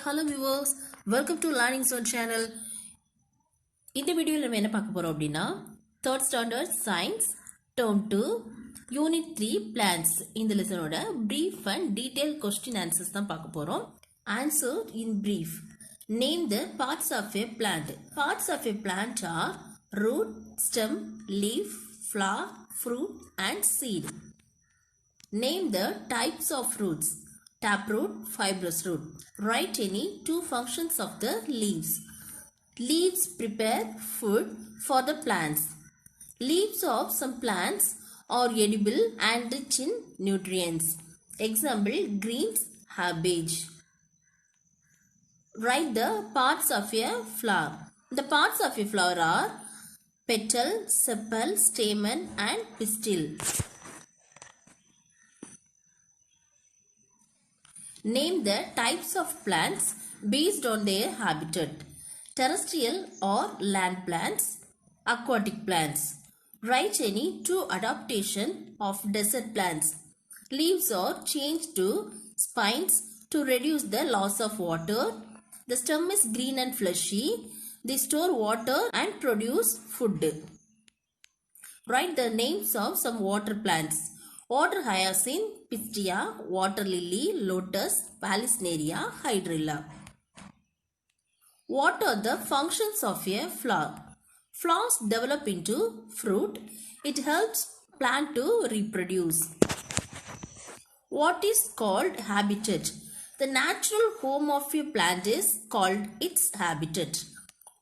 Hello viewers, welcome to Learning Zone channel. இந்த வீடியோல நம்ம என்ன பார்க்க போறோம் அப்படினா 3rd standard science term 2 unit 3 plants இந்த லெசனோட brief and detailed question answers தான் பார்க்க போறோம். Answer in brief. Name the parts of a plant. Parts of a plant are root, stem, leaf, flower, fruit and seed. Name the types of roots. Taproot, fibrous root. Write any two functions of the leaves. Leaves prepare food for the plants. Leaves of some plants are edible and rich in nutrients. Example, greens, herbage. Write the parts of a flower. The parts of a flower are petal, sepal, stamen and pistil. Name the types of plants based on their habitat. Terrestrial or land plants, aquatic plants. Write any two adaptation of desert plants. Leaves are changed to spines to reduce the loss of water. The stem is green and fleshy. They store water and produce food. Write the names of some water plants. Water hyacinth, pistia, water lily, lotus, palisneria, hydrilla. What are the functions of a flower? Flowers develop into fruit. It helps plant to reproduce. What is called habitat? The natural home of a plant is called its habitat.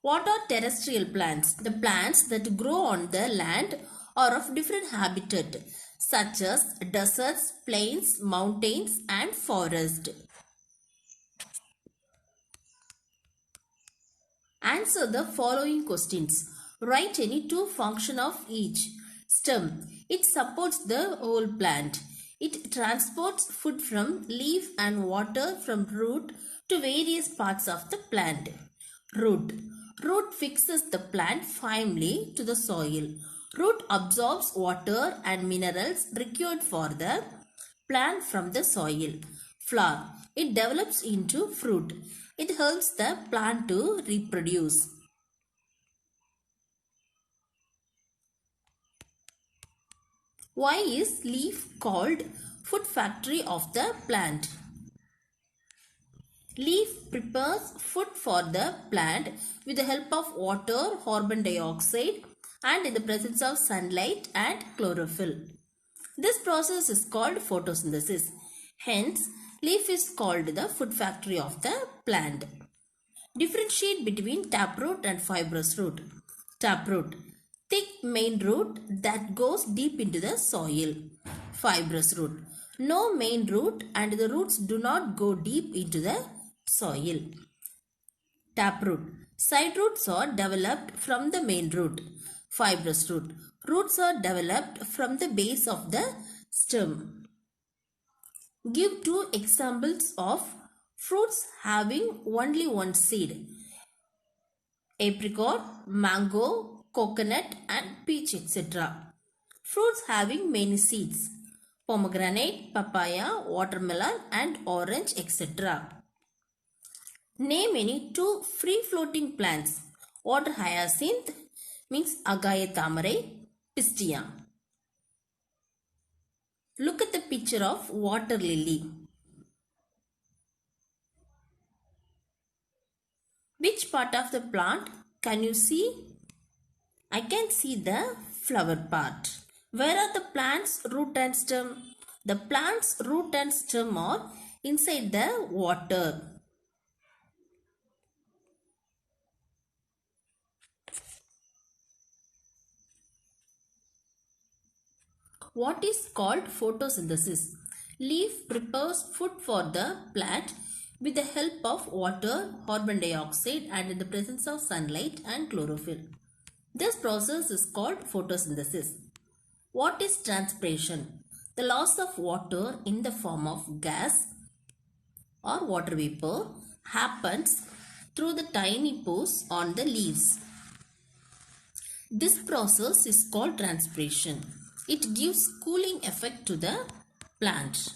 What are terrestrial plants? The plants that grow on the land are of different habitat, such as deserts, plains, mountains and forest. Answer the following questions. Write any two functions of each. Stem. It supports the whole plant. It transports food from leaf and water from root to various parts of the plant. Root. Root fixes the plant firmly to the soil. Root absorbs water and minerals required for the plant from the soil. Flower. It develops into fruit. It helps the plant to reproduce. Why is leaf called food factory of the plant? Leaf prepares food for the plant with the help of water, carbon dioxide and in the presence of sunlight and chlorophyll. This process is called photosynthesis. Hence, leaf is called the food factory of the plant. Differentiate between taproot and fibrous root. Taproot. Thick main root that goes deep into the soil. Fibrous root. No main root and the roots do not go deep into the soil. Taproot. Side roots are developed from the main root. Fibrous root. Roots are developed from the base of the stem. Give two examples of fruits having only one seed. Apricot, mango, coconut and peach etc. Fruits having many seeds. Pomegranate, papaya, watermelon and orange etc. Name any two free-floating plants. Water hyacinth means Agaye Thamarai, pistia. Look at the picture of water lily. Which part of the plant can you see? I can see the flower part. Where are the plant's root and stem? The plant's root and stem are inside the water. What is called photosynthesis? Leaf prepares food for the plant with the help of water, carbon dioxide and in the presence of sunlight and chlorophyll. This process is called photosynthesis. What is transpiration? The loss of water in the form of gas or water vapor happens through the tiny pores on the leaves. This process is called transpiration. It gives cooling effect to the plant.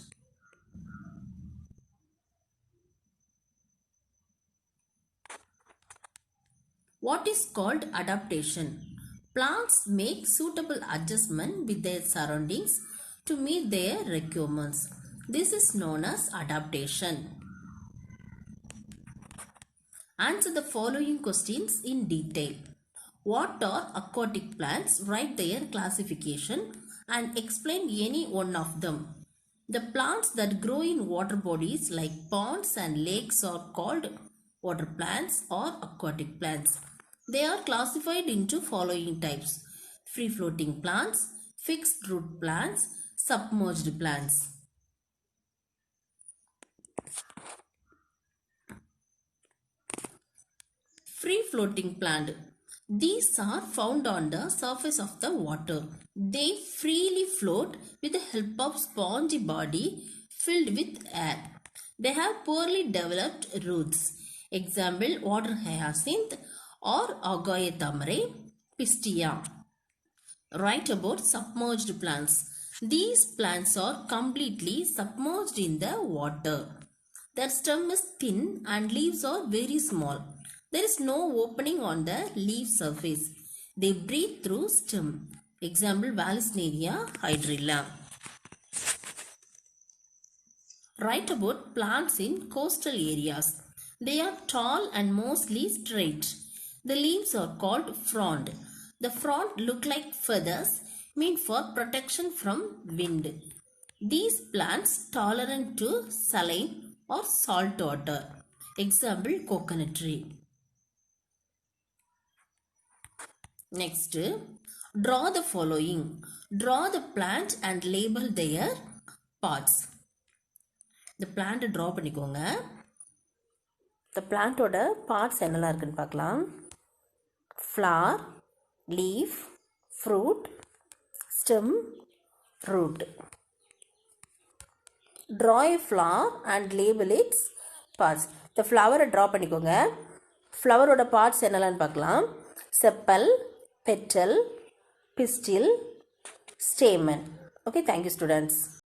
What is called adaptation? Plants make suitable adjustment with their surroundings to meet their requirements. This is known as adaptation. Answer the following questions in detail. What are aquatic plants? Write their classification and explain any one of them. The plants that grow in water bodies like ponds and lakes are called water plants or aquatic plants. They are classified into following types: free floating plants, fixed root plants, submerged plants. Free floating plant. These are found on the surface of the water. They freely float with the help of spongy body filled with air. They have poorly developed roots. Example, water hyacinth or Agathia pistia. Write about submerged plants. These plants are completely submerged in the water. Their stem is thin and leaves are very small. There is no opening on the leaf surface. They breathe through stem. Example, Vallisneria hydrilla. Write about plants in coastal areas. They are tall and mostly straight. The leaves are called frond. The frond look like feathers, meant for protection from wind. These plants tolerant to saline or salt water. Example, coconut tree. Next, draw the following. Draw the plant and label their parts. The plant draw பண்ணிக்கோங்க. The plant ஓட parts என்னலாம் இருக்குன்னு பார்க்கலாம். Flower, leaf, fruit, stem, root. Draw a flower and label its parts. The flower draw பண்ணிக்கோங்க. Flower ஓட parts என்னலாம்னு பார்க்கலாம். Sepal, petal, pistil, stamen. Okay, thank you students.